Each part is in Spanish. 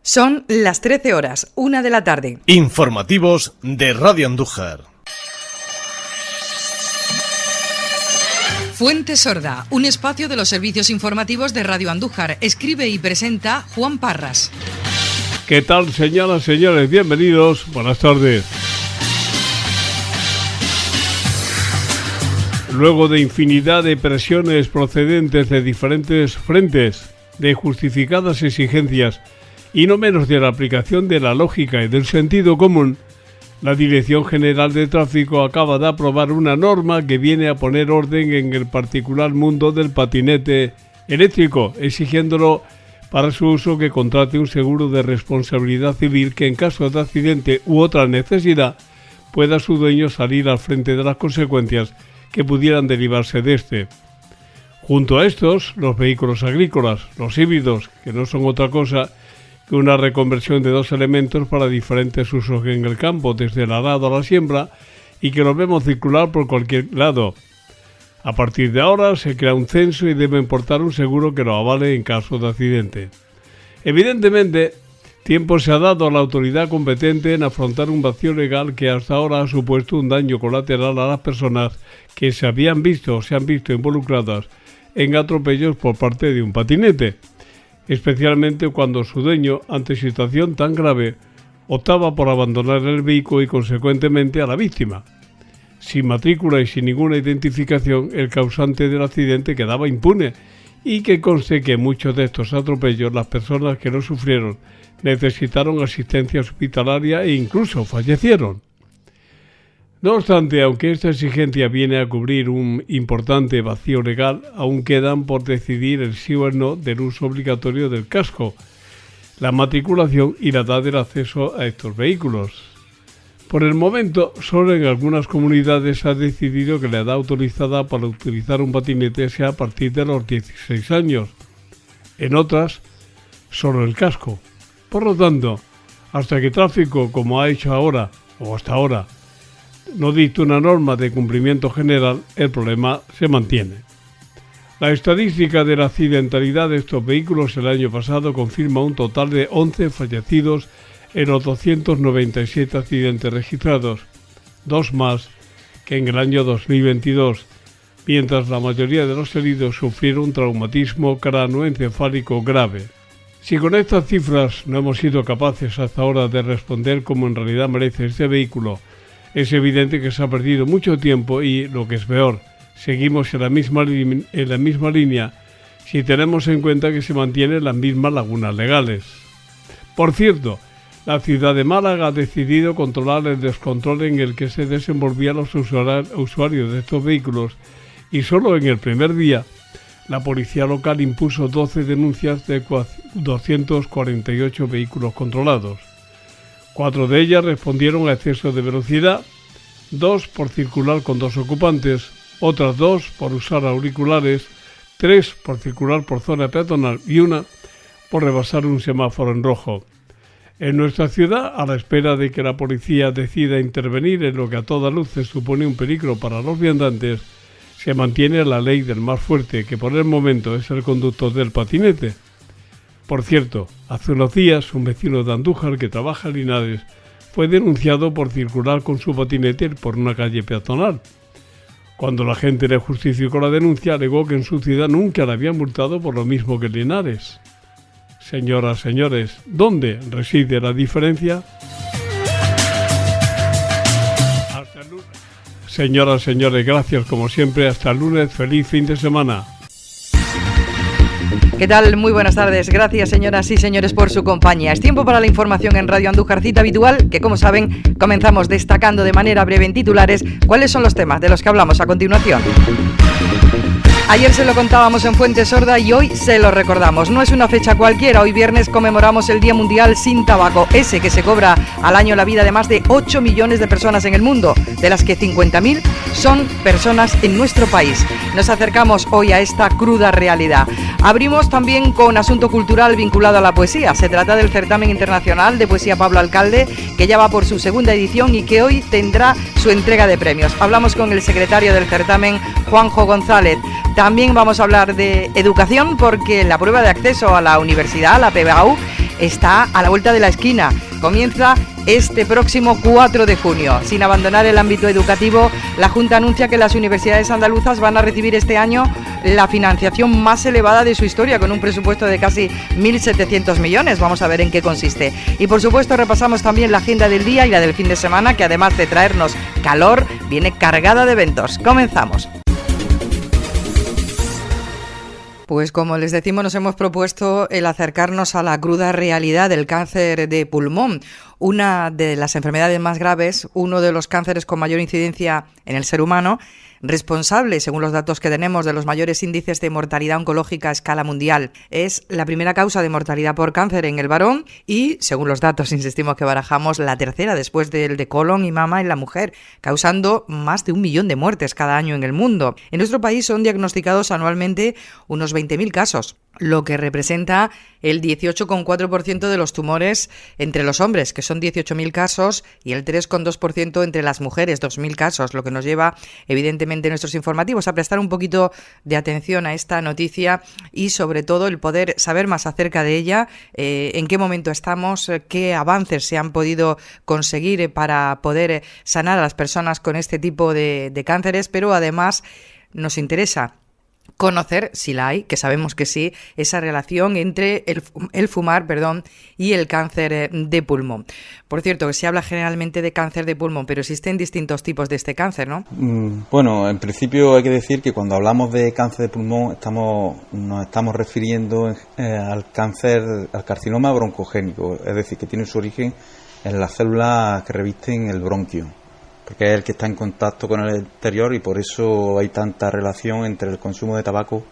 Son las 13 horas, 1 de la tarde. Informativos de Radio Andújar. Fuente Sorda, un espacio de los servicios informativos de Radio Andújar. Escribe y presenta Juan Parras. ¿Qué tal, señoras, señores? Bienvenidos. Buenas tardes. Luego de infinidad de presiones procedentes de diferentes frentes, de justificadas exigencias y no menos de la aplicación de la lógica y del sentido común, la Dirección General de Tráfico acaba de aprobar una norma que viene a poner orden en el particular mundo del patinete eléctrico, exigiéndolo para su uso que contrate un seguro de responsabilidad civil que en caso de accidente u otra necesidad pueda su dueño salir al frente de las consecuencias que pudieran derivarse de este. Junto a estos, los vehículos agrícolas, los híbridos, que no son otra cosa que una reconversión de dos elementos para diferentes usos en el campo, desde el arado a la siembra, y que los vemos circular por cualquier lado. A partir de ahora se crea un censo y debe importar un seguro que lo avale en caso de accidente. Evidentemente, tiempo se ha dado a la autoridad competente en afrontar un vacío legal que hasta ahora ha supuesto un daño colateral a las personas que se han visto involucradas en atropellos por parte de un patinete, especialmente cuando su dueño, ante situación tan grave, optaba por abandonar el vehículo y consecuentemente a la víctima. Sin matrícula y sin ninguna identificación, el causante del accidente quedaba impune, y que conste que en muchos de estos atropellos las personas que lo sufrieron necesitaron asistencia hospitalaria e incluso fallecieron. No obstante, aunque esta exigencia viene a cubrir un importante vacío legal, aún quedan por decidir el sí o el no del uso obligatorio del casco, la matriculación y la edad del acceso a estos vehículos. Por el momento, solo en algunas comunidades se ha decidido que la edad autorizada para utilizar un patinete sea a partir de los 16 años. En otras, solo el casco. Por lo tanto, hasta que Tráfico, como ha hecho ahora, o hasta ahora, no dicta una norma de cumplimiento general, el problema se mantiene. La estadística de la accidentalidad de estos vehículos el año pasado confirma un total de 11 fallecidos en los 297 accidentes registrados, 2 más que en el año 2022, mientras la mayoría de los heridos sufrieron un traumatismo cráneoencefálico grave. Si con estas cifras no hemos sido capaces hasta ahora de responder como en realidad merece este vehículo, es evidente que se ha perdido mucho tiempo y, lo que es peor, seguimos en la misma línea si tenemos en cuenta que se mantienen las mismas lagunas legales. Por cierto, la ciudad de Málaga ha decidido controlar el descontrol en el que se desenvolvían los usuarios de estos vehículos y solo en el primer día la policía local impuso 12 denuncias de 248 vehículos controlados. 4 de ellas respondieron a exceso de velocidad, 2 por circular con 2 ocupantes, otras 2 por usar auriculares, 3 por circular por zona peatonal y 1 por rebasar un semáforo en rojo. En nuestra ciudad, a la espera de que la policía decida intervenir en lo que a todas luces supone un peligro para los viandantes, se mantiene la ley del más fuerte, que por el momento es el conductor del patinete. Por cierto, hace unos días un vecino de Andújar que trabaja en Linares fue denunciado por circular con su patinete por una calle peatonal. Cuando la gente le justificó la denuncia, alegó que en su ciudad nunca le habían multado por lo mismo que en Linares. Señoras, señores, ¿dónde reside la diferencia? Hasta el lunes. Señoras, señores, gracias como siempre. Hasta el lunes. Feliz fin de semana. ¿Qué tal? Muy buenas tardes. Gracias, señoras y señores, por su compañía. Es tiempo para la información en Radio Andújar, cita habitual, que como saben, comenzamos destacando de manera breve en titulares cuáles son los temas de los que hablamos a continuación. Ayer se lo contábamos en Fuente Sorda y hoy se lo recordamos. No es una fecha cualquiera, hoy viernes conmemoramos el Día Mundial sin Tabaco, ese que se cobra al año la vida de más de 8 millones de personas en el mundo, de las que 50.000 son personas en nuestro país. Nos acercamos hoy a esta cruda realidad. Abrimos también con asunto cultural vinculado a la poesía. Se trata del Certamen Internacional de Poesía Pablo Alcalde, que ya va por su segunda edición y que hoy tendrá su entrega de premios. Hablamos con el secretario del certamen, Juanjo González. También vamos a hablar de educación porque la prueba de acceso a la universidad, la PBAU, está a la vuelta de la esquina. Comienza este próximo 4 de junio. Sin abandonar el ámbito educativo, la Junta anuncia que las universidades andaluzas van a recibir este año la financiación más elevada de su historia, con un presupuesto de casi 1.700 millones. Vamos a ver en qué consiste. Y por supuesto repasamos también la agenda del día y la del fin de semana, que además de traernos calor, viene cargada de eventos. Comenzamos. Pues como les decimos, nos hemos propuesto el acercarnos a la cruda realidad del cáncer de pulmón, una de las enfermedades más graves, uno de los cánceres con mayor incidencia en el ser humano, responsable, según los datos que tenemos, de los mayores índices de mortalidad oncológica a escala mundial. Es la primera causa de mortalidad por cáncer en el varón y, según los datos, insistimos que barajamos, la tercera después del de colon y mama en la mujer, causando más de 1 millón de muertes cada año en el mundo. En nuestro país son diagnosticados anualmente unos 20.000 casos, lo que representa el 18,4% de los tumores entre los hombres, que son 18.000 casos, y el 3,2% entre las mujeres, 2.000 casos, lo que nos lleva, evidentemente, nuestros informativos a prestar un poquito de atención a esta noticia y, sobre todo, el poder saber más acerca de ella, en qué momento estamos, qué avances se han podido conseguir para poder sanar a las personas con este tipo de cánceres, pero además nos interesa conocer, si la hay, que sabemos que sí, esa relación entre el fumar y el cáncer de pulmón. Por cierto, que se habla generalmente de cáncer de pulmón, pero existen distintos tipos de este cáncer, ¿no? Bueno, en principio hay que decir que cuando hablamos de cáncer de pulmón nos estamos refiriendo al carcinoma broncogénico, es decir, que tiene su origen en las células que revisten el bronquio, porque es el que está en contacto con el exterior y por eso hay tanta relación entre el consumo de tabaco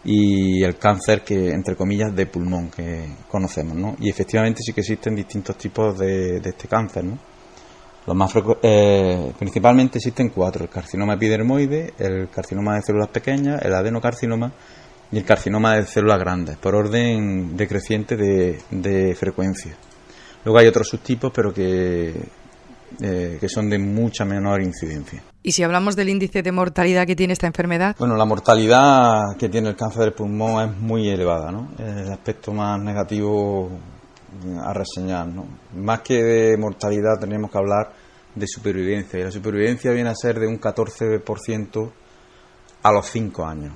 y el cáncer, que entre comillas, de pulmón que conocemos, ¿no? Y efectivamente sí que existen distintos tipos de este cáncer, ¿no? Los más principalmente existen 4: el carcinoma epidermoide, el carcinoma de células pequeñas, el adenocarcinoma y el carcinoma de células grandes, por orden decreciente de frecuencia. Luego hay otros subtipos, pero que son de mucha menor incidencia. ¿Y si hablamos del índice de mortalidad que tiene esta enfermedad? Bueno, la mortalidad que tiene el cáncer del pulmón es muy elevada, ¿no? Es el aspecto más negativo a reseñar, ¿no? Más que de mortalidad tenemos que hablar de supervivencia, y la supervivencia viene a ser de un 14% a los 5 años.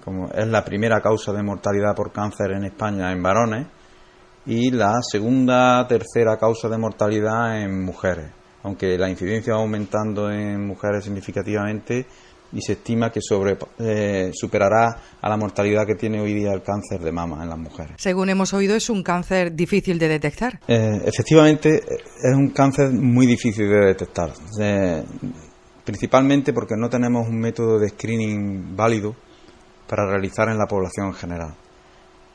Como es la primera causa de mortalidad por cáncer en España en varones y la segunda, tercera causa de mortalidad en mujeres, aunque la incidencia va aumentando en mujeres significativamente y se estima que superará a la mortalidad que tiene hoy día el cáncer de mama en las mujeres. Según hemos oído, es un cáncer difícil de detectar. Efectivamente, es un cáncer muy difícil de detectar, principalmente porque no tenemos un método de screening válido para realizar en la población en general.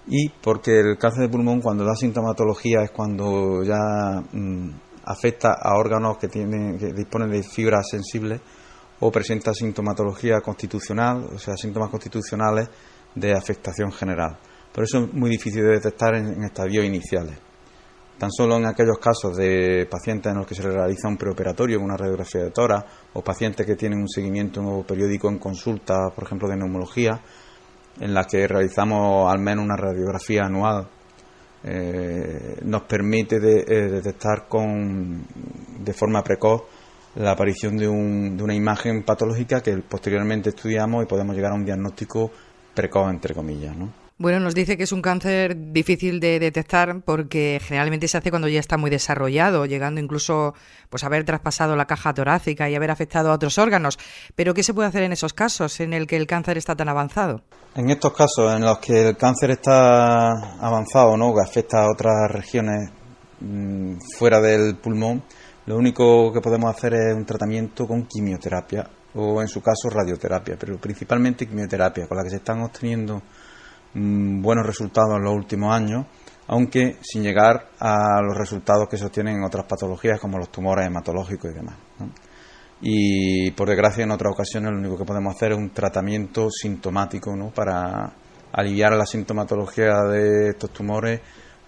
Y porque el cáncer de pulmón, cuando da sintomatología, es cuando ya afecta a órganos que disponen de fibras sensibles o presenta sintomatología constitucional, o sea, síntomas constitucionales de afectación general. Por eso es muy difícil de detectar en estadios iniciales. Tan solo en aquellos casos de pacientes en los que se le realiza un preoperatorio, una radiografía de tórax, o pacientes que tienen un seguimiento periódico en consulta, por ejemplo, de neumología, en la que realizamos al menos una radiografía anual, nos permite detectar de forma precoz la aparición de una imagen patológica que posteriormente estudiamos y podemos llegar a un diagnóstico precoz, entre comillas, ¿no? Bueno, nos dice que es un cáncer difícil de detectar porque generalmente se hace cuando ya está muy desarrollado, llegando incluso pues a haber traspasado la caja torácica y haber afectado a otros órganos. Pero ¿qué se puede hacer en esos casos en el que el cáncer está tan avanzado? En estos casos en los que el cáncer está avanzado, ¿no?, que afecta a otras regiones fuera del pulmón, lo único que podemos hacer es un tratamiento con quimioterapia o, en su caso, radioterapia, pero principalmente quimioterapia, con la que se están obteniendo buenos resultados en los últimos años, aunque sin llegar a los resultados que se obtienen en otras patologías como los tumores hematológicos y demás, ¿no? Y por desgracia en otras ocasiones lo único que podemos hacer es un tratamiento sintomático, ¿no?, para aliviar la sintomatología de estos tumores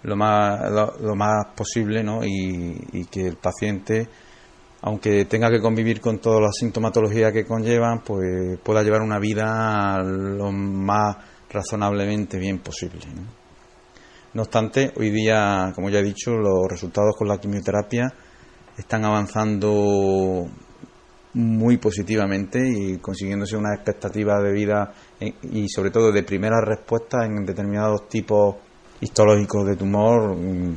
lo más posible, ¿no?, y que el paciente, aunque tenga que convivir con todas las sintomatologías que conllevan, pues pueda llevar una vida lo más razonablemente bien posible, ¿no? No obstante, hoy día, como ya he dicho, los resultados con la quimioterapia están avanzando muy positivamente y consiguiéndose una expectativa de vida y sobre todo de primera respuesta en determinados tipos histológicos de tumor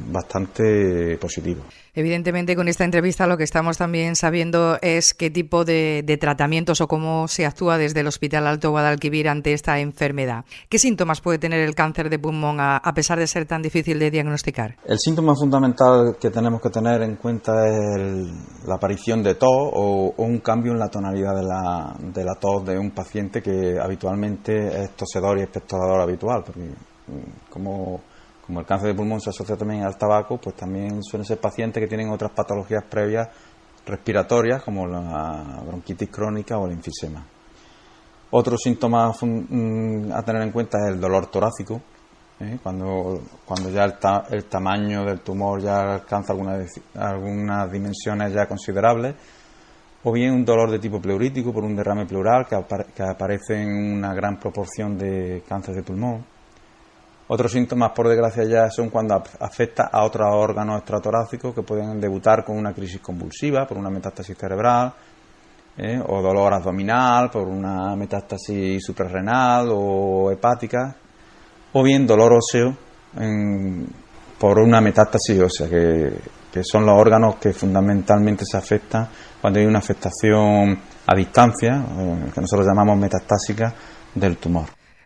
bastante positivos. Evidentemente, con esta entrevista lo que estamos también sabiendo es qué tipo de tratamientos o cómo se actúa desde el Hospital Alto Guadalquivir ante esta enfermedad. ¿Qué síntomas puede tener el cáncer de pulmón a pesar de ser tan difícil de diagnosticar? El síntoma fundamental que tenemos que tener en cuenta es la aparición de tos o un cambio en la tonalidad de la tos de un paciente que habitualmente es tosedor y expectorador habitual, porque como el cáncer de pulmón se asocia también al tabaco, pues también suelen ser pacientes que tienen otras patologías previas respiratorias, como la bronquitis crónica o el enfisema. Otro síntoma a tener en cuenta es el dolor torácico, cuando ya el tamaño del tumor ya alcanza algunas dimensiones ya considerables, o bien un dolor de tipo pleurítico por un derrame pleural que aparece en una gran proporción de cáncer de pulmón. Otros síntomas, por desgracia, ya son cuando afecta a otros órganos extratorácicos que pueden debutar con una crisis convulsiva por una metástasis cerebral, o dolor abdominal por una metástasis suprarrenal o hepática, o bien dolor óseo por una metástasis ósea, que son los órganos que fundamentalmente se afectan cuando hay una afectación a distancia, que nosotros llamamos metastásica, del tumor.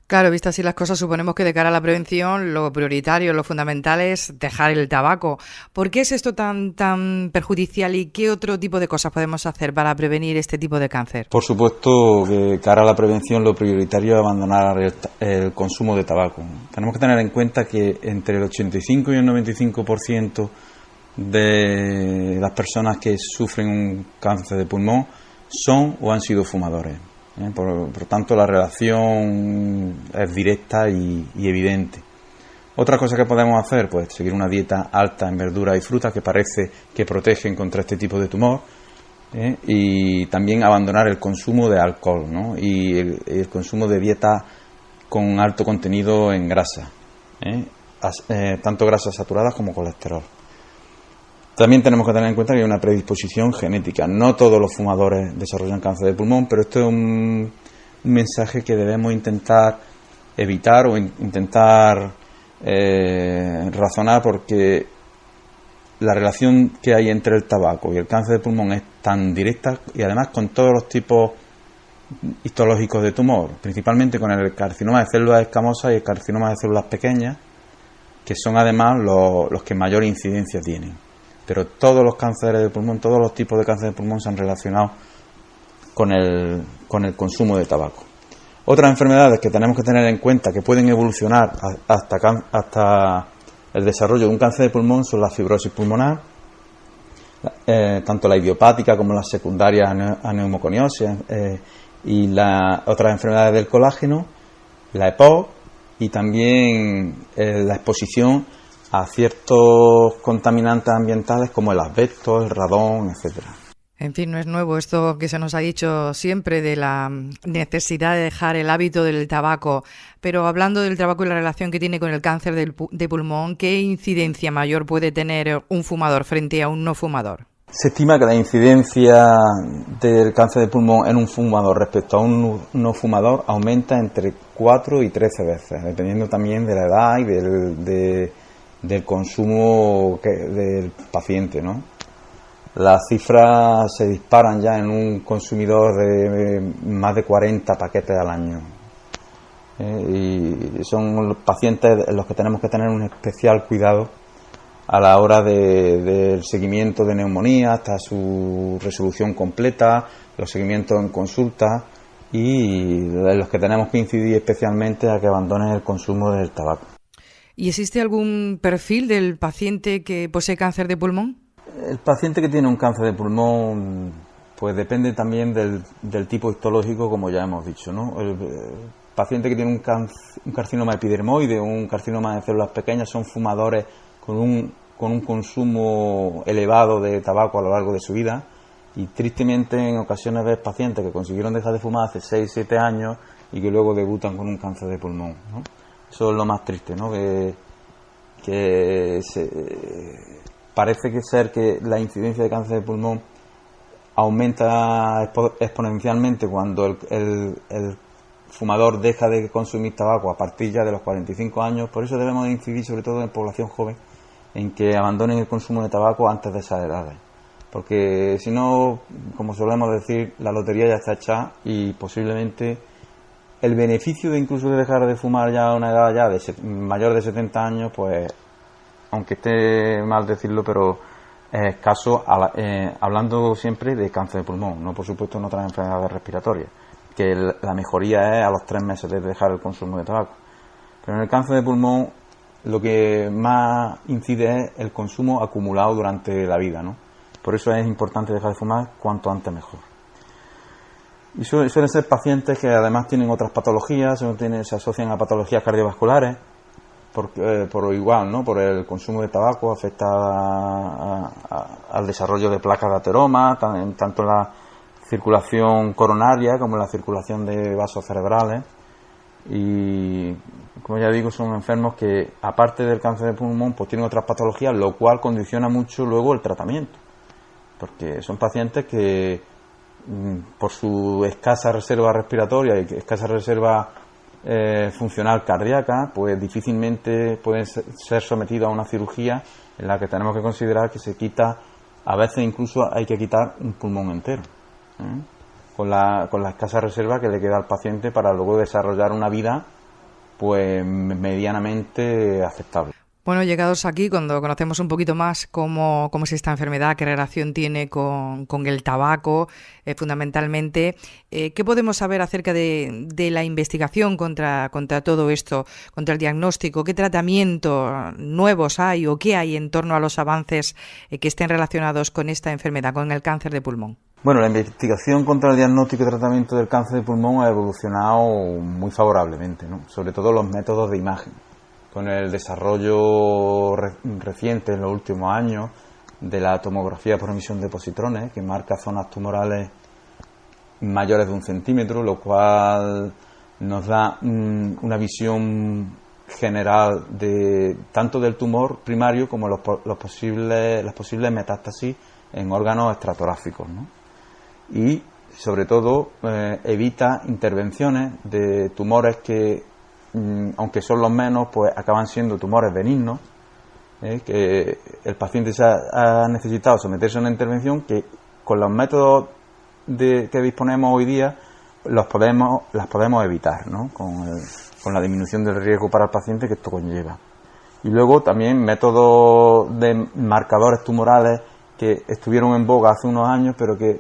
Claro, visto así las cosas, suponemos que de cara a la prevención lo prioritario, lo fundamental es dejar el tabaco. ¿Por qué es esto tan perjudicial y qué otro tipo de cosas podemos hacer para prevenir este tipo de cáncer? Por supuesto que de cara a la prevención lo prioritario es abandonar el consumo de tabaco. Tenemos que tener en cuenta que entre el 85 y el 95% de las personas que sufren un cáncer de pulmón son o han sido fumadores. Por tanto, la relación es directa y evidente. Otra cosa que podemos hacer, pues seguir una dieta alta en verduras y frutas que parece que protegen contra este tipo de tumor, y también abandonar el consumo de alcohol, ¿no? Y el consumo de dieta con alto contenido en grasa, tanto grasas saturadas como colesterol. También tenemos que tener en cuenta que hay una predisposición genética. No todos los fumadores desarrollan cáncer de pulmón, pero esto es un mensaje que debemos intentar evitar o intentar razonar, porque la relación que hay entre el tabaco y el cáncer de pulmón es tan directa, y además con todos los tipos histológicos de tumor, principalmente con el carcinoma de células escamosas y el carcinoma de células pequeñas, que son además los que mayor incidencia tienen. Pero todos los cánceres de pulmón, todos los tipos de cáncer de pulmón se han relacionado con el consumo de tabaco. Otras enfermedades que tenemos que tener en cuenta que pueden evolucionar hasta el desarrollo de un cáncer de pulmón son la fibrosis pulmonar, tanto la idiopática como las secundarias a neumoconiosis, y las otras enfermedades del colágeno, la EPOC y también la exposición a ciertos contaminantes ambientales como el asbesto, el radón, etcétera. En fin, no es nuevo esto que se nos ha dicho siempre de la necesidad de dejar el hábito del tabaco, pero hablando del tabaco y la relación que tiene con el cáncer de pulmón, ¿qué incidencia mayor puede tener un fumador frente a un no fumador? Se estima que la incidencia del cáncer de pulmón en un fumador respecto a un no fumador aumenta entre 4 y 13 veces, dependiendo también de la edad y del consumo del paciente, ¿no? Las cifras se disparan ya en un consumidor de más de 40 paquetes al año. Y son los pacientes en los que tenemos que tener un especial cuidado a la hora del seguimiento de neumonía hasta su resolución completa, los seguimientos en consulta, y en los que tenemos que incidir especialmente a que abandonen el consumo del tabaco. ¿Y existe algún perfil del paciente que posee cáncer de pulmón? El paciente que tiene un cáncer de pulmón, pues depende también del tipo histológico, como ya hemos dicho, ¿no? El paciente que tiene un carcinoma epidermoide o un carcinoma de células pequeñas son fumadores con un consumo elevado de tabaco a lo largo de su vida, y tristemente en ocasiones ves pacientes que consiguieron dejar de fumar hace 6-7 años y que luego debutan con un cáncer de pulmón, ¿no? Eso es lo más triste, ¿no? Que que parece ser que la incidencia de cáncer de pulmón aumenta exponencialmente cuando el fumador deja de consumir tabaco a partir ya de los 45 años. Por eso debemos incidir sobre todo en población joven en que abandonen el consumo de tabaco antes de esas edades, porque si no, como solemos decir, la lotería ya está hecha y posiblemente el beneficio de incluso de dejar de fumar ya a una edad ya de mayor de 70 años, pues aunque esté mal decirlo, pero es escaso, hablando siempre de cáncer de pulmón, no por supuesto en otras enfermedades respiratorias, que la mejoría es a los 3 meses de dejar el consumo de tabaco. Pero en el cáncer de pulmón lo que más incide es el consumo acumulado durante la vida, ¿no? Por eso es importante dejar de fumar cuanto antes mejor. Y suelen ser pacientes que además tienen otras patologías, se asocian a patologías cardiovasculares, por igual, ¿no? Por el consumo de tabaco afecta al desarrollo de placas de ateroma, tanto en la circulación coronaria como en la circulación de vasos cerebrales. Y como ya digo, son enfermos que aparte del cáncer de pulmón pues tienen otras patologías, lo cual condiciona mucho luego el tratamiento, porque son pacientes que por su escasa reserva respiratoria y escasa reserva funcional cardíaca, pues difícilmente pueden ser sometidos a una cirugía en la que tenemos que considerar que se quita, a veces incluso hay que quitar un pulmón entero, con la escasa reserva que le queda al paciente para luego desarrollar una vida pues medianamente aceptable. Bueno, llegados aquí, cuando conocemos un poquito más cómo es esta enfermedad, qué relación tiene con el tabaco, fundamentalmente, ¿qué podemos saber acerca de la investigación contra todo esto, contra el diagnóstico? ¿Qué tratamientos nuevos hay o qué hay en torno a los avances que estén relacionados con esta enfermedad, con el cáncer de pulmón? Bueno, la investigación contra el diagnóstico y tratamiento del cáncer de pulmón ha evolucionado muy favorablemente, ¿no? Sobre todo los métodos de imagen, con el desarrollo reciente en los últimos años de la tomografía por emisión de positrones, que marca zonas tumorales mayores de 1 centímetro, lo cual nos da una visión general tanto del tumor primario como las posibles metástasis en órganos extratoráficos, ¿no? Y sobre todo evita intervenciones de tumores que, aunque son los menos, pues acaban siendo tumores benignos, que el paciente ha necesitado someterse a una intervención que con los métodos que disponemos hoy día las podemos evitar, ¿no? Con la disminución del riesgo para el paciente que esto conlleva. Y luego también métodos de marcadores tumorales que estuvieron en boga hace unos años, pero que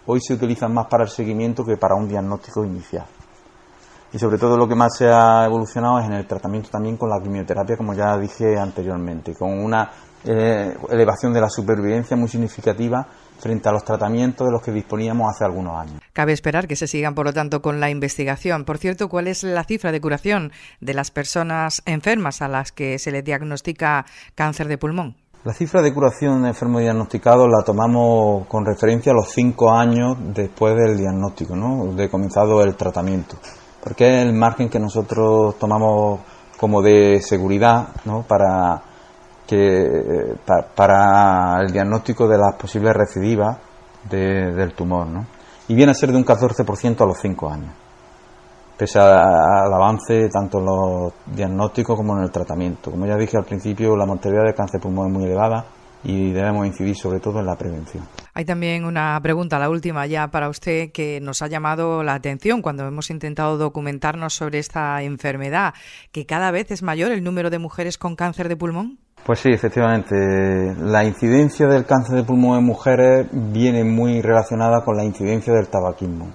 hoy se utilizan más para el seguimiento que para un diagnóstico inicial. Y sobre todo lo que más se ha evolucionado es en el tratamiento también con la quimioterapia, como ya dije anteriormente, con una elevación de la supervivencia muy significativa frente a los tratamientos de los que disponíamos hace algunos años. Cabe esperar que se sigan, por lo tanto, con la investigación. Por cierto, ¿cuál es la cifra de curación de las personas enfermas a las que se les diagnostica cáncer de pulmón? La cifra de curación de enfermos diagnosticados la tomamos con referencia a los 5 años después del diagnóstico, ¿no? De comenzado el tratamiento, porque es el margen que nosotros tomamos como de seguridad, ¿no? Para el diagnóstico de las posibles recidivas del tumor, ¿no? Y viene a ser de un 14% a los 5 años, pese al avance tanto en los diagnósticos como en el tratamiento. Como ya dije al principio, la mortalidad de cáncer de pulmón es muy elevada y debemos incidir sobre todo en la prevención. Hay también una pregunta, la última ya para usted, que nos ha llamado la atención cuando hemos intentado documentarnos sobre esta enfermedad, que cada vez es mayor el número de mujeres con cáncer de pulmón. Pues sí, efectivamente. La incidencia del cáncer de pulmón en mujeres viene muy relacionada con la incidencia del tabaquismo.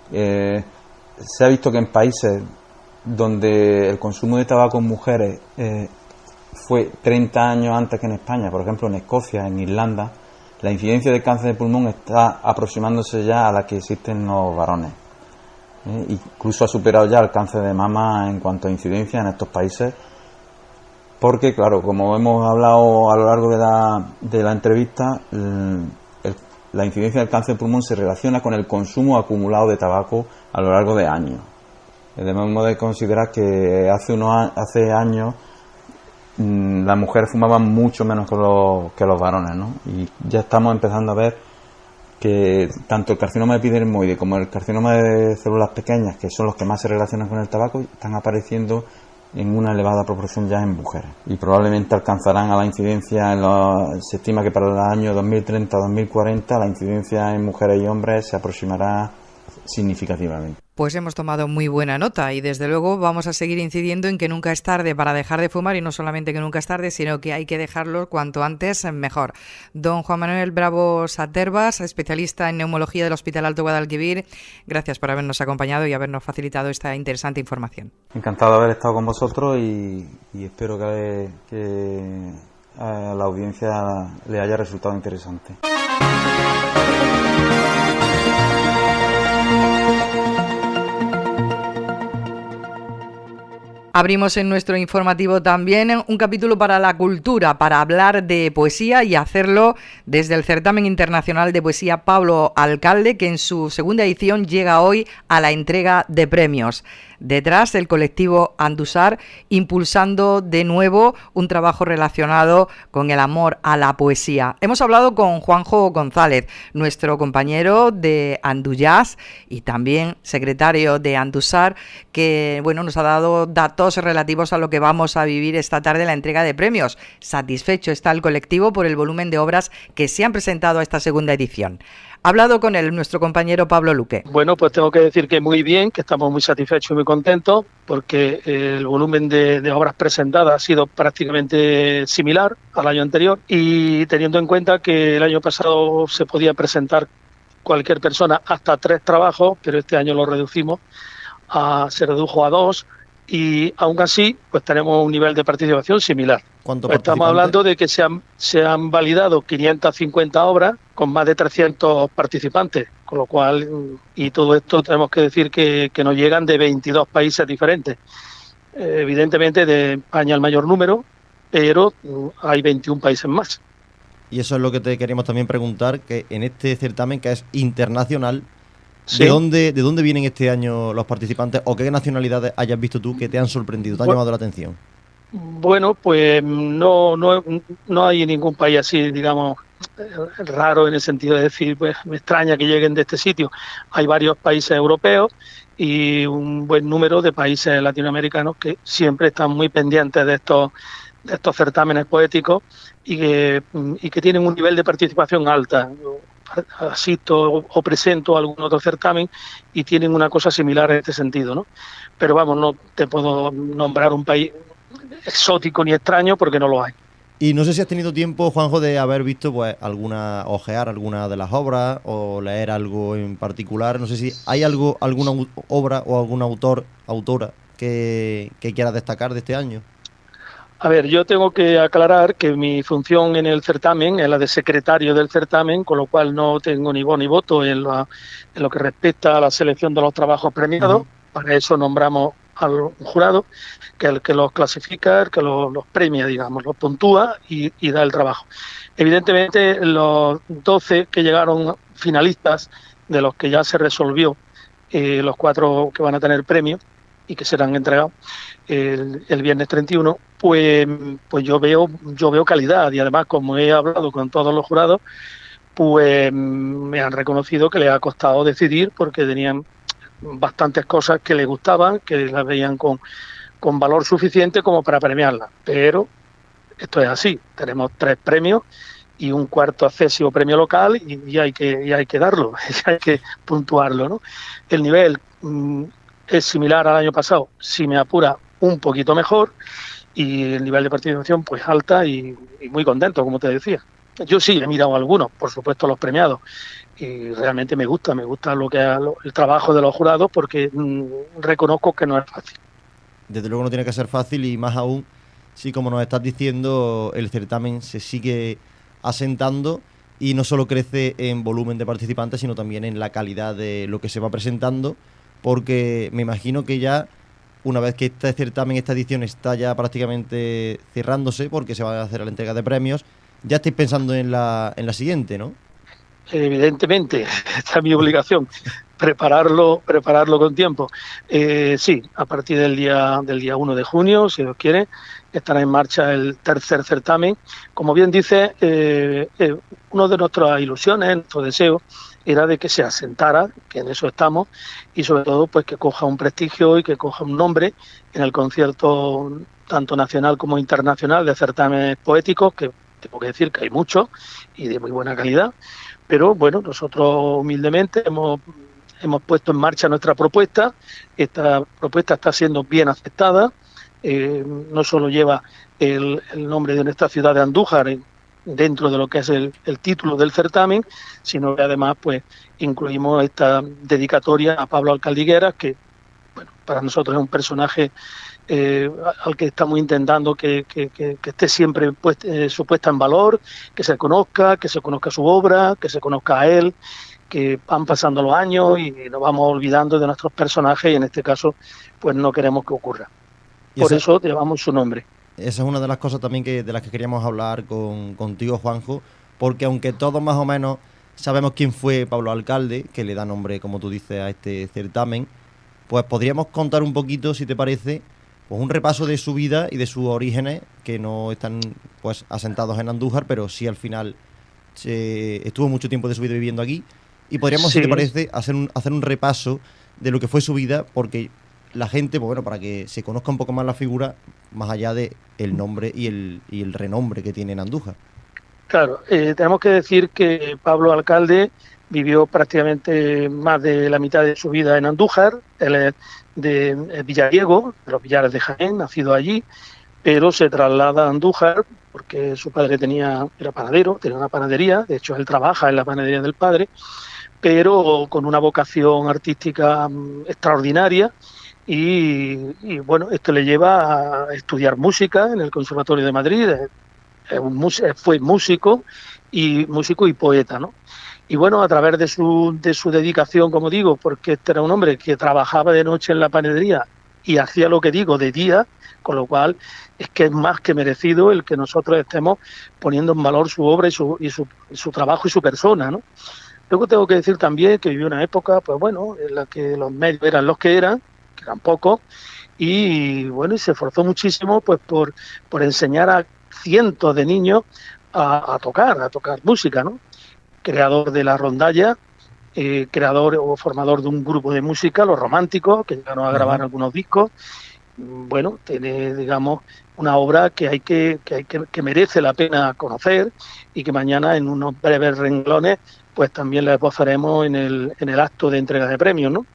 Se ha visto que en países donde el consumo de tabaco en mujeres fue 30 años antes que en España, por ejemplo en Escocia, en Irlanda, la incidencia de cáncer de pulmón está aproximándose ya a la que existen en los varones. Incluso ha superado ya el cáncer de mama en cuanto a incidencia en estos países, porque claro, como hemos hablado a lo largo de la entrevista, la incidencia del cáncer de pulmón se relaciona con el consumo acumulado de tabaco a lo largo de años. Debemos de considerar que hace años las mujeres fumaban mucho menos que los varones, ¿no? Y ya estamos empezando a ver que tanto el carcinoma epidermoide como el carcinoma de células pequeñas, que son los que más se relacionan con el tabaco, están apareciendo en una elevada proporción ya en mujeres, y probablemente alcanzarán a la incidencia, se estima que para el año 2030-2040 la incidencia en mujeres y hombres se aproximará significativamente. Pues hemos tomado muy buena nota y desde luego vamos a seguir incidiendo en que nunca es tarde para dejar de fumar, y no solamente que nunca es tarde, sino que hay que dejarlo cuanto antes mejor. Don Juan Manuel Bravo Saterbas, especialista en neumología del Hospital Alto Guadalquivir, gracias por habernos acompañado y habernos facilitado esta interesante información. Encantado de haber estado con vosotros y espero que a la audiencia le haya resultado interesante. Abrimos en nuestro informativo también un capítulo para la cultura, para hablar de poesía y hacerlo desde el Certamen Internacional de Poesía Pablo Alcalde, que en su segunda edición llega hoy a la entrega de premios. Detrás, el colectivo Andusar, impulsando de nuevo un trabajo relacionado con el amor a la poesía. Hemos hablado con Juanjo González, nuestro compañero de Andujazz y también secretario de Andusar, que nos ha dado datos relativos a lo que vamos a vivir esta tarde en la entrega de premios. Satisfecho está el colectivo por el volumen de obras que se han presentado a esta segunda edición. Ha hablado con él nuestro compañero Pablo Luque. Bueno, pues tengo que decir que muy bien, que estamos muy satisfechos y muy contentos, porque el volumen de obras presentadas ha sido prácticamente similar al año anterior, y teniendo en cuenta que el año pasado se podía presentar cualquier persona hasta 3 trabajos, pero este año lo reducimos, se redujo a 2, y aún así pues tenemos un nivel de participación similar. Estamos hablando de que se han validado 550 obras con más de 300 participantes, con lo cual, y todo esto tenemos que decir que nos llegan de 22 países diferentes. Evidentemente de España el mayor número, pero hay 21 países más. Y eso es lo que te queríamos también preguntar, que en este certamen, que es internacional, Sí. ¿De dónde vienen este año los participantes, o qué nacionalidades hayas visto tú que te han sorprendido, te han llamado la atención? Bueno, pues no hay ningún país así, digamos, raro en el sentido de decir, pues me extraña que lleguen de este sitio. Hay varios países europeos y un buen número de países latinoamericanos que siempre están muy pendientes de estos certámenes poéticos y que tienen un nivel de participación alta. Asisto o presento algún otro certamen y tienen una cosa similar en este sentido, ¿no? Pero vamos, no te puedo nombrar un país exótico ni extraño porque no lo hay. Y no sé si has tenido tiempo, Juanjo, de haber visto ojear alguna de las obras o leer algo en particular. No sé si hay alguna obra o algún autora que quieras destacar de este año. A ver, yo tengo que aclarar que mi función en el certamen es la de secretario del certamen, con lo cual no tengo ni voz ni voto en lo que respecta a la selección de los trabajos premiados. Uh-huh. Para eso nombramos al jurado, que es el que los clasifica, el que los premia, digamos, los puntúa y da el trabajo. Evidentemente, los 12 que llegaron finalistas, de los que ya se resolvió, los 4 que van a tener premio y que serán entregados el viernes 31, pues yo veo calidad, y además, como he hablado con todos los jurados, pues me han reconocido que les ha costado decidir porque tenían bastantes cosas que les gustaban, que las veían con valor suficiente como para premiarlas. Pero esto es así, tenemos 3 premios y un cuarto acceso premio local y hay que darlo, hay que puntuarlo, ¿no? El nivel es similar al año pasado, si me apura un poquito mejor, y el nivel de participación pues alta y muy contento, como te decía. Yo sí he mirado algunos, por supuesto los premiados, y realmente me gusta el trabajo de los jurados, porque reconozco que no es fácil. Desde luego no tiene que ser fácil, y más aún si, como nos estás diciendo, el certamen se sigue asentando y no solo crece en volumen de participantes, sino también en la calidad de lo que se va presentando, porque me imagino que ya, una vez que este certamen, esta edición está ya prácticamente cerrándose, porque se va a hacer la entrega de premios, ya estáis pensando en la siguiente, ¿no? Evidentemente, esta es mi obligación, prepararlo con tiempo. Sí, a partir del día 1 de junio, si Dios quiere, estará en marcha el tercer certamen. Como bien dice, una de nuestras ilusiones, nuestro deseo, era de que se asentara, que en eso estamos, y sobre todo pues que coja un prestigio y que coja un nombre en el concierto tanto nacional como internacional de certámenes poéticos, que tengo que decir que hay muchos y de muy buena calidad, pero bueno, nosotros humildemente hemos puesto en marcha nuestra propuesta. Esta propuesta está siendo bien aceptada, no solo lleva el nombre de nuestra ciudad de Andújar dentro de lo que es el título del certamen, sino que además pues incluimos esta dedicatoria a Pablo Alcalde Higueras, que bueno, para nosotros es un personaje al que estamos intentando que esté siempre supuesta en valor, que se conozca su obra, que se conozca a él, que van pasando los años y nos vamos olvidando de nuestros personajes, y en este caso pues no queremos que ocurra. Por eso llevamos su nombre. Esa es una de las cosas también de las que queríamos hablar contigo, Juanjo, porque aunque todos más o menos sabemos quién fue Pablo Alcalde, que le da nombre, como tú dices, a este certamen, pues podríamos contar un poquito, si te parece, pues un repaso de su vida y de sus orígenes, que no están pues asentados en Andújar, pero sí al final estuvo mucho tiempo de su vida viviendo aquí, y podríamos, si te parece, hacer un repaso de lo que fue su vida, porque la gente, pues bueno, para que se conozca un poco más la figura, más allá de el nombre y el renombre que tiene en Andújar. Claro, tenemos que decir que Pablo Alcalde vivió prácticamente más de la mitad de su vida en Andújar. Él es de Villadiego, de los Villares de Jaén, nacido allí, pero se traslada a Andújar porque su padre era panadero, tenía una panadería. De hecho él trabaja en la panadería del padre, pero con una vocación artística extraordinaria. Y bueno, esto le lleva a estudiar música en el Conservatorio de Madrid. Fue músico y poeta, ¿no? Y bueno, a través de su dedicación, como digo, porque este era un hombre que trabajaba de noche en la panadería y hacía lo que digo de día, con lo cual es que es más que merecido el que nosotros estemos poniendo en valor su obra y su trabajo y su persona, ¿no? Luego tengo que decir también que vivió una época, pues bueno, en la que los medios eran los que eran pocos, y bueno, y se esforzó muchísimo pues por enseñar a cientos de niños a tocar música, ¿no? Creador de la rondalla, creador o formador de un grupo de música, Los Románticos, que llegaron a grabar algunos discos. Bueno, tiene, digamos, una obra que merece la pena conocer, y que mañana en unos breves renglones pues también la esbozaremos en el acto de entrega de premios, ¿no?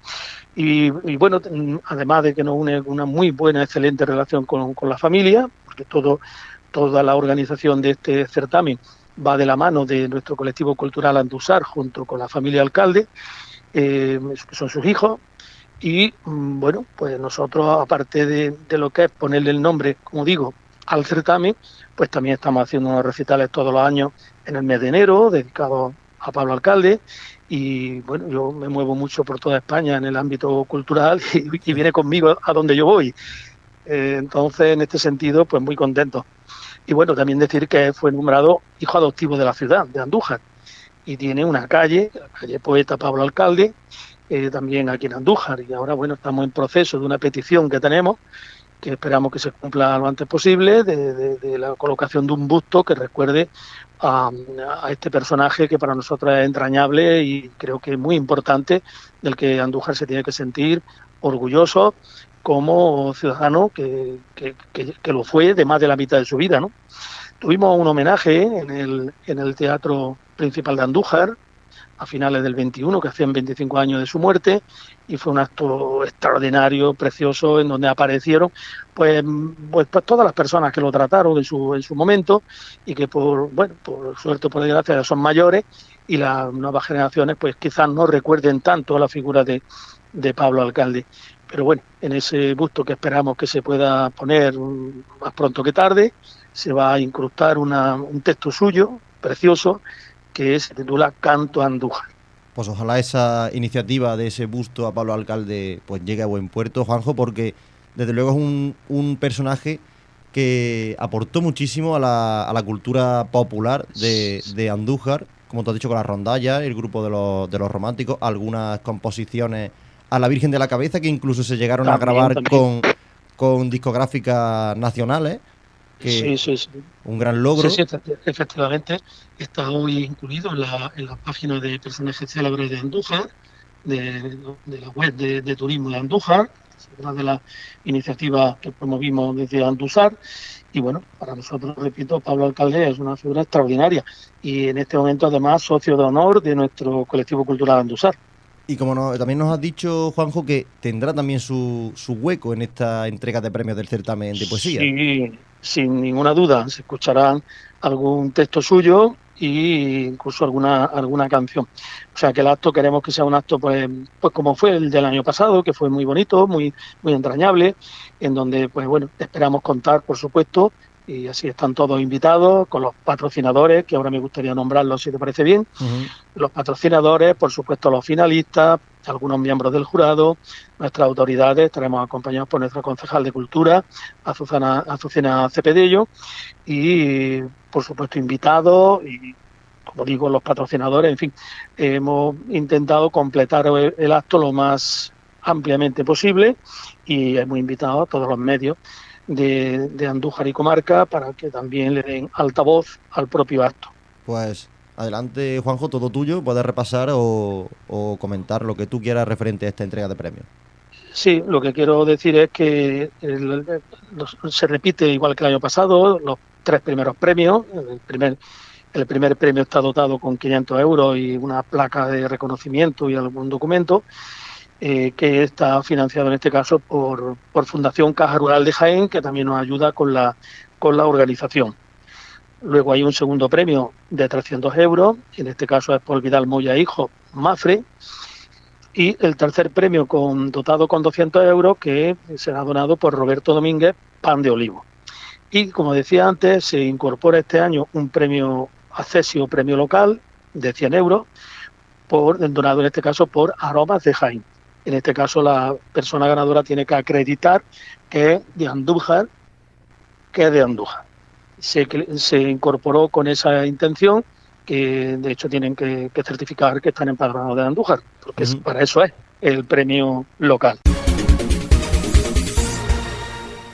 Y bueno, además de que nos une una muy buena, excelente relación con la familia, porque toda la organización de este certamen va de la mano de nuestro colectivo cultural Andusar junto con la familia Alcalde, que son sus hijos. Y bueno, pues nosotros, aparte de lo que es ponerle el nombre, como digo, al certamen, pues también estamos haciendo unos recitales todos los años en el mes de enero, dedicados a Pablo Alcalde. Y bueno, yo me muevo mucho por toda España en el ámbito cultural y viene conmigo a donde yo voy. Entonces, en este sentido, pues muy contento. Y bueno, también decir que fue nombrado hijo adoptivo de la ciudad, de Andújar, y tiene una calle, la calle Poeta Pablo Alcalde, también aquí en Andújar. Y ahora, bueno, estamos en proceso de una petición que tenemos, que esperamos que se cumpla lo antes posible, de la colocación de un busto que recuerde a este personaje que para nosotros es entrañable y creo que es muy importante, del que Andújar se tiene que sentir orgulloso como ciudadano que lo fue de más de la mitad de su vida, ¿no? Tuvimos un homenaje en el Teatro Principal de Andújar a finales del 21, que hacían 25 años de su muerte, y fue un acto extraordinario, precioso, en donde aparecieron pues todas las personas que lo trataron en su momento, y que por suerte o por desgracia son mayores, y las nuevas generaciones pues quizás no recuerden tanto la figura de Pablo Alcalde. Pero bueno, en ese busto, que esperamos que se pueda poner más pronto que tarde, se va a incrustar un texto suyo precioso que se titula Canto a Andújar. Pues ojalá esa iniciativa de ese busto a Pablo Alcalde pues llegue a buen puerto, Juanjo, porque desde luego es un personaje que aportó muchísimo a la cultura popular de Andújar, como tú has dicho, con las rondallas, el grupo de los románticos, algunas composiciones a la Virgen de la Cabeza que incluso se llegaron a grabar con discográficas nacionales. Que Sí. un gran logro. Sí, efectivamente. Está hoy incluido en la página de personajes célebres de Andújar, de la web de turismo de Andújar, una de las iniciativas que promovimos desde Andújar. Y bueno, para nosotros, repito, Pablo Alcalde es una figura extraordinaria y en este momento además socio de honor de nuestro colectivo cultural Andújar. Y como también nos has dicho, Juanjo, que tendrá también su hueco en esta entrega de premios del certamen de poesía. Sí, sin ninguna duda. Se escucharán algún texto suyo e incluso alguna canción. O sea que el acto queremos que sea un acto pues como fue el del año pasado, que fue muy bonito, muy entrañable, en donde pues bueno, esperamos contar, por supuesto, y así están todos invitados, con los patrocinadores, que ahora me gustaría nombrarlos si te parece bien. Uh-huh. Los patrocinadores, por supuesto los finalistas, algunos miembros del jurado, nuestras autoridades, estaremos acompañados por nuestra concejal de Cultura, Azucena Cepedillo, y por supuesto invitados, y como digo, los patrocinadores. En fin, hemos intentado completar el acto lo más ampliamente posible y hemos invitado a todos los medios de Andújar y comarca para que también le den altavoz al propio acto. Pues adelante, Juanjo, todo tuyo. Puedes repasar o comentar lo que tú quieras referente a esta entrega de premios. Sí, lo que quiero decir es que se repite igual que el año pasado, los 3 primeros premios. El primer premio está dotado con 500 euros y una placa de reconocimiento y algún documento. Que está financiado en este caso por Fundación Caja Rural de Jaén, que también nos ayuda con la organización. Luego hay un segundo premio de 300 euros, en este caso es por Vidal Moya Hijo, Mafre, y el tercer premio dotado con 200 euros que será donado por Roberto Domínguez, Pan de Olivo. Y como decía antes, se incorpora este año un premio accesio, premio local de 100 euros, donado en este caso por Aromas de Jaén. En este caso, la persona ganadora tiene que acreditar que es de Andújar, Se incorporó con esa intención, que de hecho tienen que certificar que están empadronados de Andújar, porque para eso es el premio local.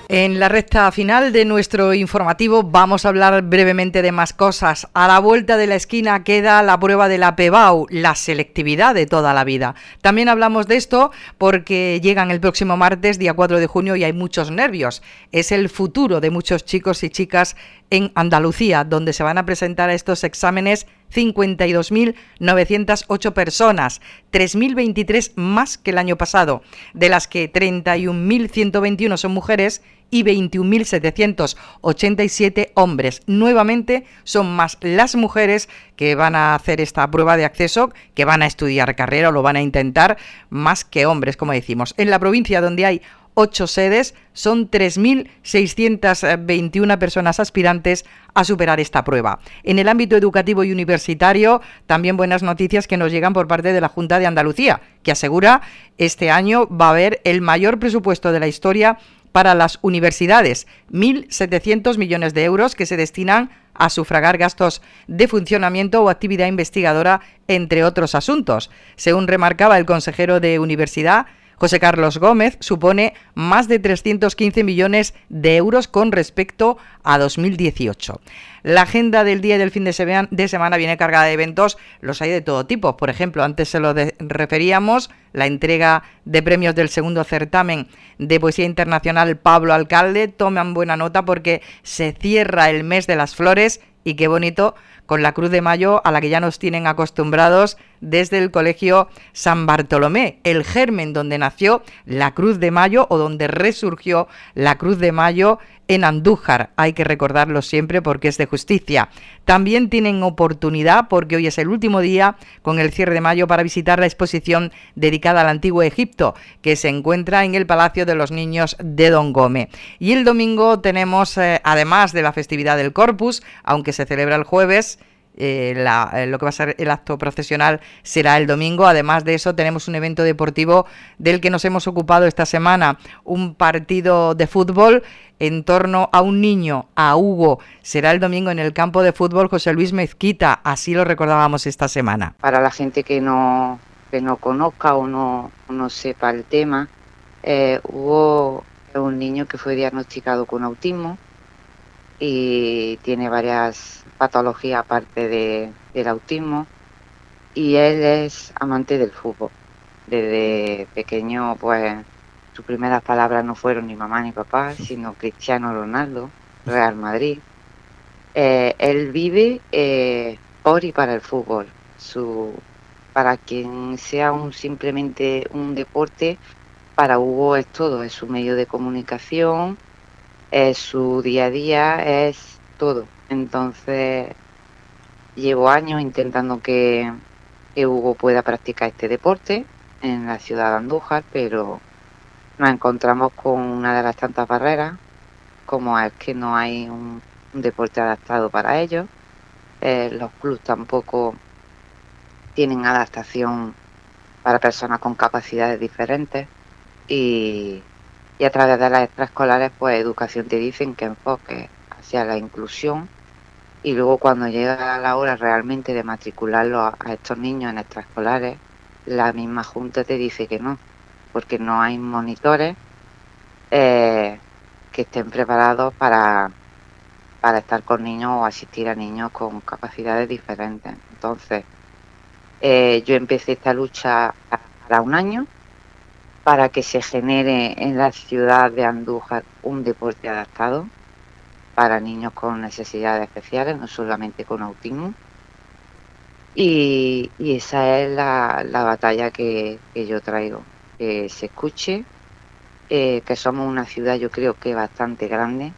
En la recta final de nuestro informativo vamos a hablar brevemente de más cosas. A la vuelta de la esquina queda la prueba de la PEBAU, la selectividad de toda la vida. También hablamos de esto porque llegan el próximo martes, día 4 de junio, y hay muchos nervios. Es el futuro de muchos chicos y chicas en Andalucía, donde se van a presentar a estos exámenes 52.908 personas, 3.023 más que el año pasado, de las que 31.121 son mujeres y 21.787 hombres. Nuevamente son más las mujeres que van a hacer esta prueba de acceso, que van a estudiar carrera o lo van a intentar, más que hombres, como decimos. En la provincia, donde hay 8 sedes, son 3.621 personas aspirantes a superar esta prueba. En el ámbito educativo y universitario, también buenas noticias que nos llegan por parte de la Junta de Andalucía, que asegura este año va a haber el mayor presupuesto de la historia para las universidades, 1.700 millones de euros que se destinan a sufragar gastos de funcionamiento o actividad investigadora, entre otros asuntos. Según remarcaba el consejero de Universidad, José Carlos Gómez, supone más de 315 millones de euros con respecto a 2018. La agenda del día y del fin de semana viene cargada de eventos, los hay de todo tipo. Por ejemplo, antes se lo referíamos, la entrega de premios del segundo certamen de Poesía Internacional Pablo Alcalde. Toman buena nota porque se cierra el mes de las flores y qué bonito, con la Cruz de Mayo a la que ya nos tienen acostumbrados desde el Colegio San Bartolomé, el germen donde nació la Cruz de Mayo o donde resurgió la Cruz de Mayo en Andújar. Hay que recordarlo siempre porque es de justicia. También tienen oportunidad, porque hoy es el último día con el cierre de mayo, para visitar la exposición dedicada al Antiguo Egipto, que se encuentra en el Palacio de los Niños de Don Gómez. Y el domingo tenemos, además de la festividad del Corpus, aunque se celebra el jueves, lo que va a ser el acto procesional será el domingo. Además de eso, tenemos un evento deportivo del que nos hemos ocupado esta semana, un partido de fútbol en torno a un niño, a Hugo. Será el domingo en el campo de fútbol José Luis Mezquita, así lo recordábamos esta semana. Para la gente que no conozca o no sepa el tema, Hugo es un niño que fue diagnosticado con autismo y tiene varias patologías aparte del autismo, y él es amante del fútbol. Desde pequeño, pues sus primeras palabras no fueron ni mamá ni papá, sino Cristiano Ronaldo, Real Madrid. Él vive por y para el fútbol. Para quien sea simplemente un deporte, para Hugo es todo, es su medio de comunicación, es su día a día, es todo. Entonces, llevo años intentando que Hugo pueda practicar este deporte en la ciudad de Andújar, pero nos encontramos con una de las tantas barreras, como es que no hay un deporte adaptado para ellos. Los clubes tampoco tienen adaptación para personas con capacidades diferentes, y a través de las extraescolares, pues Educación te dicen que enfoque hacia la inclusión, y luego cuando llega la hora realmente de matricularlos a estos niños en extraescolares, la misma junta te dice que no, porque no hay monitores que estén preparados para estar con niños o asistir a niños con capacidades diferentes. Entonces, yo empecé esta lucha para un año para que se genere en la ciudad de Andújar un deporte adaptado para niños con necesidades especiales, no solamente con autismo. Y esa es la batalla que yo traigo, que se escuche, que somos una ciudad, yo creo que bastante grande,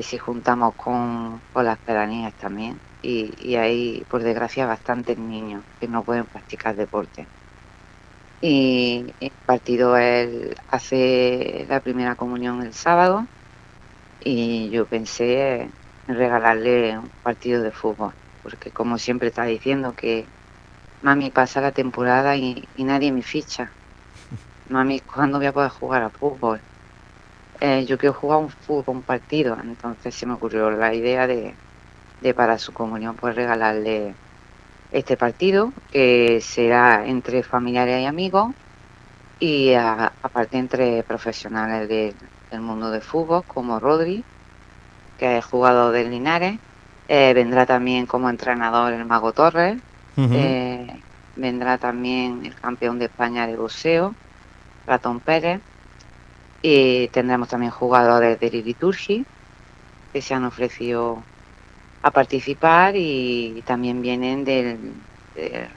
si juntamos con las pedanías también, y hay, por desgracia, bastantes niños que no pueden practicar deporte. Y el partido, él hace la primera comunión el sábado, y yo pensé en regalarle un partido de fútbol, porque como siempre está diciendo que mami, pasa la temporada y nadie me ficha. Mami, ¿cuándo voy a poder jugar a fútbol? Yo quiero jugar un partido. Entonces se me ocurrió la idea de para su comunión pues regalarle este partido, que será entre familiares y amigos, y aparte entre profesionales del mundo del fútbol, como Rodri, que es jugador del Linares. Vendrá también como entrenador el Mago Torres. Vendrá también el campeón de España de boxeo, Ratón Pérez. Y tendremos también jugadores del Liturgi que se han ofrecido a participar, y también vienen del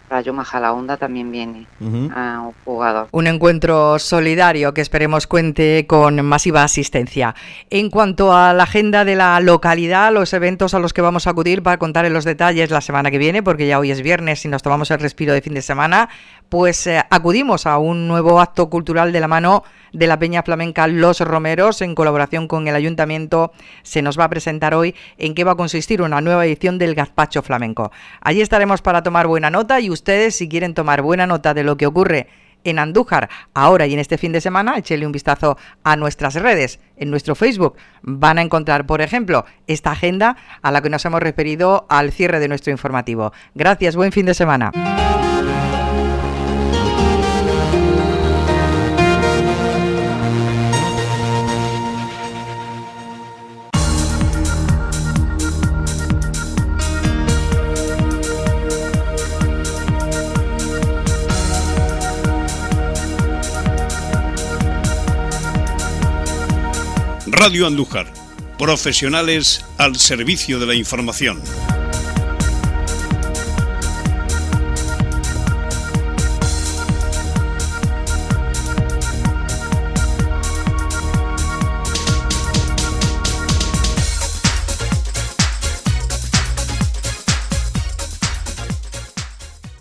Rayo Majadahonda, también viene a un jugador. Un encuentro solidario que esperemos cuente con masiva asistencia. En cuanto a la agenda de la localidad, los eventos a los que vamos a acudir para contar en los detalles la semana que viene, porque ya hoy es viernes y nos tomamos el respiro de fin de semana, pues acudimos a un nuevo acto cultural de la mano de la Peña Flamenca Los Romeros, en colaboración con el Ayuntamiento. Se nos va a presentar hoy en qué va a consistir una nueva edición del Gazpacho Flamenco. Allí estaremos para tomar buena nota, y ustedes, si quieren tomar buena nota de lo que ocurre en Andújar ahora y en este fin de semana, échenle un vistazo a nuestras redes. En nuestro Facebook van a encontrar, por ejemplo, esta agenda a la que nos hemos referido al cierre de nuestro informativo. Gracias, buen fin de semana. Radio Andújar, profesionales al servicio de la información.